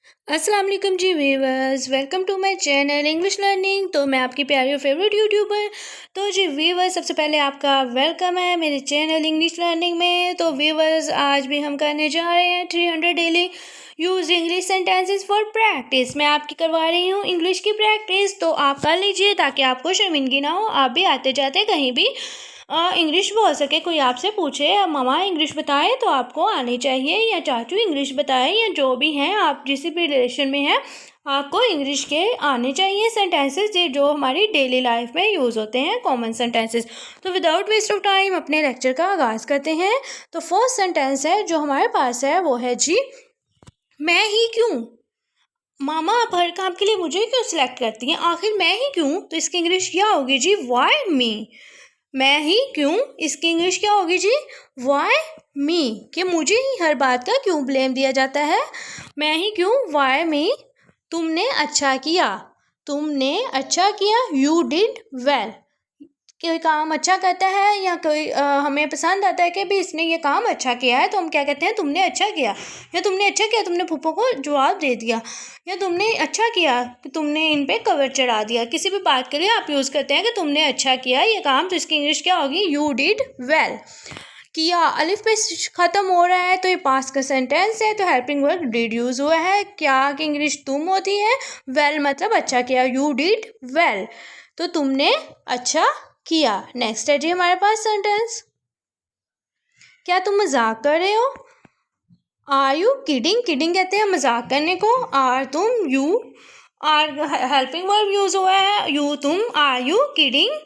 अस्सलाम वालेकुम जी viewers, welcome to my channel English learning. तो मैं आपकी प्यारी और फेवरेट यूट्यूबर। तो जी वीवर्स, सबसे पहले आपका वेलकम है मेरे चैनल इंग्लिश लर्निंग में। तो वीवर्स, आज भी हम करने जा रहे हैं 300 daily use English sentences for practice. मैं आपकी करवा रही हूँ इंग्लिश की प्रैक्टिस, तो आप कर लीजिए ताकि आपको शर्मिंदगी ना हो। आप भी आते जाते कहीं भी इंग्लिश बोल सके। कोई आपसे पूछे ममा इंग्लिश बताएं तो आपको आनी चाहिए, या चाचू इंग्लिश बताएं, या जो भी हैं आप जिस भी रिलेशन में हैं आपको इंग्लिश के आने चाहिए सेंटेंसेस जो हमारी डेली लाइफ में यूज़ होते हैं, कॉमन सेंटेंसेस। तो विदाउट वेस्ट ऑफ टाइम अपने लेक्चर का आगाज़ करते हैं। तो फर्स्ट सेंटेंस है जो हमारे पास है वो है जी, मैं ही क्यों। मामा आप हर काम के लिए मुझे क्यों सिलेक्ट करती हैं, आखिर मैं ही क्यों। तो इसकी इंग्लिश क्या होगी जी, वाई मी। मैं ही क्यों, इसकी इंग्लिश क्या होगी जी, वाई मी। कि मुझे ही हर बात का क्यों ब्लेम दिया जाता है। मैं ही क्यों, वाई मी। तुमने अच्छा किया, तुमने अच्छा किया, यू डिड वेल। कोई काम अच्छा करता है या कोई हमें पसंद आता है कि भी इसने ये काम अच्छा किया है, तो हम क्या कहते हैं, तुमने अच्छा किया। या तुमने अच्छा किया, तुमने फूफो को जवाब दे दिया। या तुमने अच्छा किया कि तुमने इन पे कवर चढ़ा दिया। किसी भी बात के लिए आप यूज़ करते हैं कि तुमने अच्छा किया ये काम। तो इसकी इंग्लिश क्या होगी, यू डिड वेल। किया, अलिफ पे ख़त्म हो रहा है तो ये पास्ट का सेंटेंस है, तो हेल्पिंग वर्ब डिड यूज़ हुआ है। क्या की इंग्लिश तुम होती है, वेल मतलब अच्छा किया, यू डिड वेल। तो तुमने अच्छा किया। नेक्स्ट है जी हमारे पास सेंटेंस, क्या तुम मजाक कर रहे हो। आर यू किडिंग, किडिंग कहते हैं मजाक करने को। आर तुम, you are helping verb use हुआ है, यू तुम, आर यू किडिंग।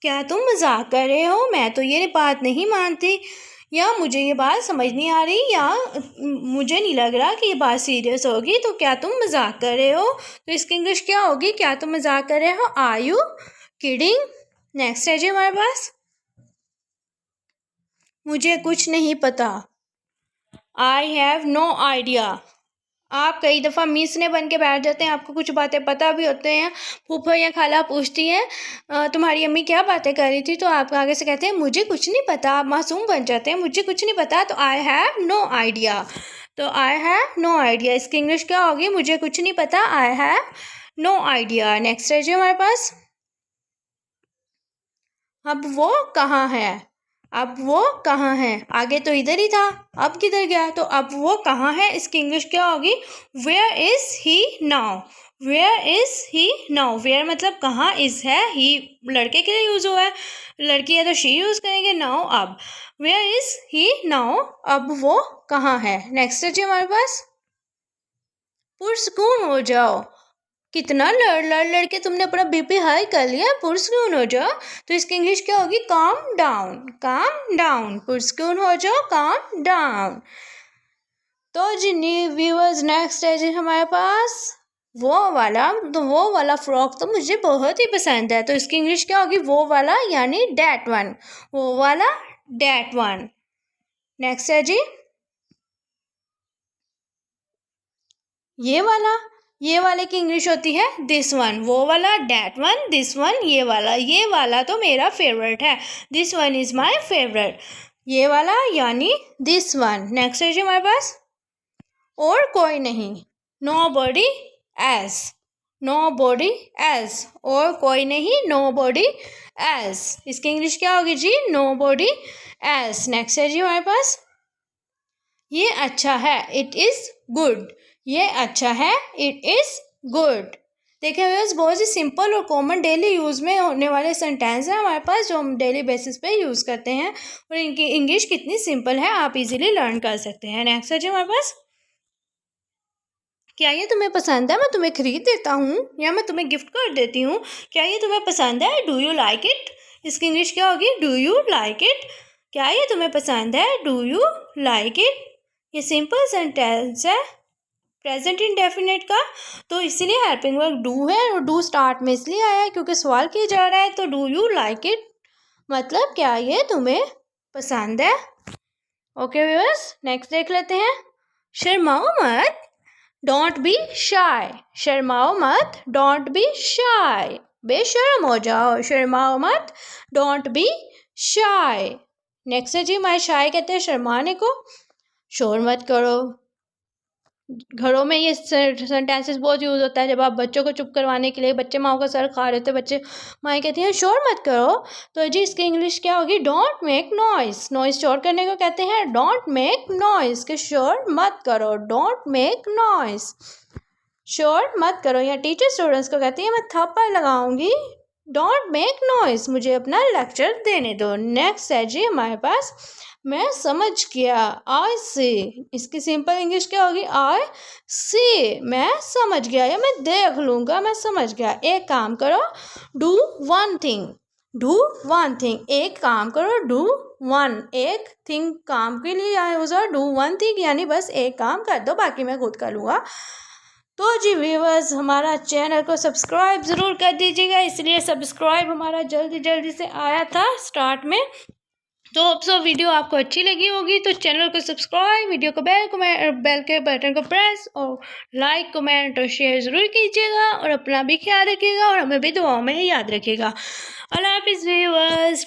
क्या तुम मजाक कर रहे हो, मैं तो ये बात नहीं मानती, या मुझे ये बात समझ नहीं आ रही, या मुझे नहीं लग रहा कि ये बात सीरियस होगी। तो क्या तुम मजाक कर रहे हो। तो इसकी इंग्लिश क्या होगी, क्या तुम मजाक कर रहे हो, आर यू किडिंग। नेक्स्ट है जी हमारे पास, मुझे कुछ नहीं पता। I have no idea. आप कई दफ़ा मीसने बन के बैठ जाते हैं, आपको कुछ बातें पता भी होते हैं। फूफा या खाला पूछती हैं तुम्हारी अम्मी क्या बातें कर रही थी, तो आप आगे से कहते हैं मुझे कुछ नहीं पता। आप मासूम बन जाते हैं, मुझे कुछ नहीं पता। तो आई हैव नो आइडिया। तो आई हैव नो आइडिया, इसकी इंग्लिश क्या होगी, मुझे कुछ नहीं पता, I have no idea. Next है जी हमारे पास, अब वो कहाँ है। अब वो कहाँ है, आगे तो इधर ही था, अब किधर गया। तो अब वो कहाँ है, इसकी इंग्लिश क्या होगी, where is he now. Where is he now, where मतलब कहाँ, इज है, ही लड़के के लिए यूज हुआ है, लड़की है तो शी यूज करेंगे, नाउ अब। वेयर इज ही नाउ, अब वो कहाँ है। नेक्स्ट है जी हमारे पास, पुरसकून हो जाओ। कितना लड़ के तुमने अपना बीपी हाई कर लिया, पुरसकून हो जाओ। तो इसकी इंग्लिश क्या होगी, काम डाउन। काम डाउन, पुरसकून हो जाओ, काम डाउन। तो जी व्यूअर्स, नेक्स्ट है जी हमारे पास, वो वाला फ्रॉक तो मुझे बहुत ही पसंद है। तो इसकी इंग्लिश क्या होगी, वो वाला यानी डैट वन, वो वाला डैट वन। नेक्स्ट है जी, ये वाले की इंग्लिश होती है दिस वन। वो वाला डैट वन, दिस वन ये वाला। ये वाला तो मेरा फेवरेट है, this one is my favourite. ये वाला यानी दिस वन। नेक्स्ट है जी हमारे पास, और कोई नहीं, nobody else. Nobody else, और कोई नहीं, नो बॉडी एल्स। इसकी इंग्लिश क्या होगी जी, नो बॉडी एल्स। नेक्स्ट है जी हमारे पास, ये अच्छा है, इट इज़ गुड। ये अच्छा है, इट इज़ गुड। देखिए व्यूअर्स, बहुत ही सिंपल और कॉमन डेली यूज़ में होने वाले सेंटेंस हैं हमारे पास, जो हम डेली बेसिस पे यूज़ करते हैं, और इनकी इंग्लिश कितनी सिंपल है आप इजीली लर्न कर सकते हैं। नेक्स्ट है जी हमारे पास, क्या ये तुम्हें पसंद है, मैं तुम्हें खरीद देता हूँ, या मैं तुम्हें गिफ्ट कर देती हूँ। क्या ये तुम्हें पसंद है, डू यू लाइक इट। इसकी इंग्लिश क्या होगी, डू यू लाइक इट। क्या ये तुम्हें पसंद है, डू यू लाइक इट। ये सिंपल सेंटेंस है प्रेजेंट इंडेफिनिट का, तो इसीलिए हेल्पिंग वर्ब डू है, और डू स्टार्ट में इसलिए आया है क्योंकि सवाल किया जा रहा है। तो डू यू लाइक इट मतलब क्या ये तुम्हें पसंद है। ओके व्यूअर्स, नेक्स्ट देख लेते हैं, शर्माओ मत, डोंट बी शाय। शर्माओ मत, डोंट बी शाय, बेशर्म हो जाओ, शर्माओ मत, डोंट बी शाय। नेक्स्ट है जी, माय शाय कहते हैं शर्माने को, शोर मत करो, घरों में ये सेंटेंसेस बहुत यूज़ होता है जब आप बच्चों को चुप करवाने के लिए, बच्चे माँ का सर खा रहे थे, बच्चे माँ कहती हैं शोर मत करो, तो जी इसकी इंग्लिश क्या होगी, डोंट मेक नॉइस। नॉइस शोर करने को कहते हैं, डोंट मेक नॉइस, कि शोर मत करो, डोंट मेक नॉइस, शोर मत करो। या टीचर स्टूडेंट्स को कहती है मैं थप्पड़ लगाऊंगी, डोंट मेक नॉइस, मुझे अपना लेक्चर देने दो। नेक्स्ट है जी हमारे पास मैं समझ गया, आई सी। इसकी सिंपल इंग्लिश क्या होगी, आई सी, मैं समझ गया, या मैं देख लूँगा, मैं समझ गया। एक काम करो, do one thing, do one thing, एक काम करो, डू वन, एक थिंग काम के लिए आए यूज़ और डू वन थिंग यानी बस एक काम कर दो, बाकी मैं खुद कर लूँगा। तो जी व्यूअर्स हमारा चैनल को सब्सक्राइब ज़रूर कर दीजिएगा, इसलिए सब्सक्राइब हमारा जल्दी से आया था स्टार्ट में। तो अब सो वीडियो आपको अच्छी लगी होगी तो चैनल को सब्सक्राइब, वीडियो को बेल के बटन को प्रेस और लाइक कमेंट और शेयर ज़रूर कीजिएगा, और अपना भी ख्याल रखिएगा और हमें भी दुआओं में याद रखिएगा। अल्लाह हाफिज़ व्यूअर्स।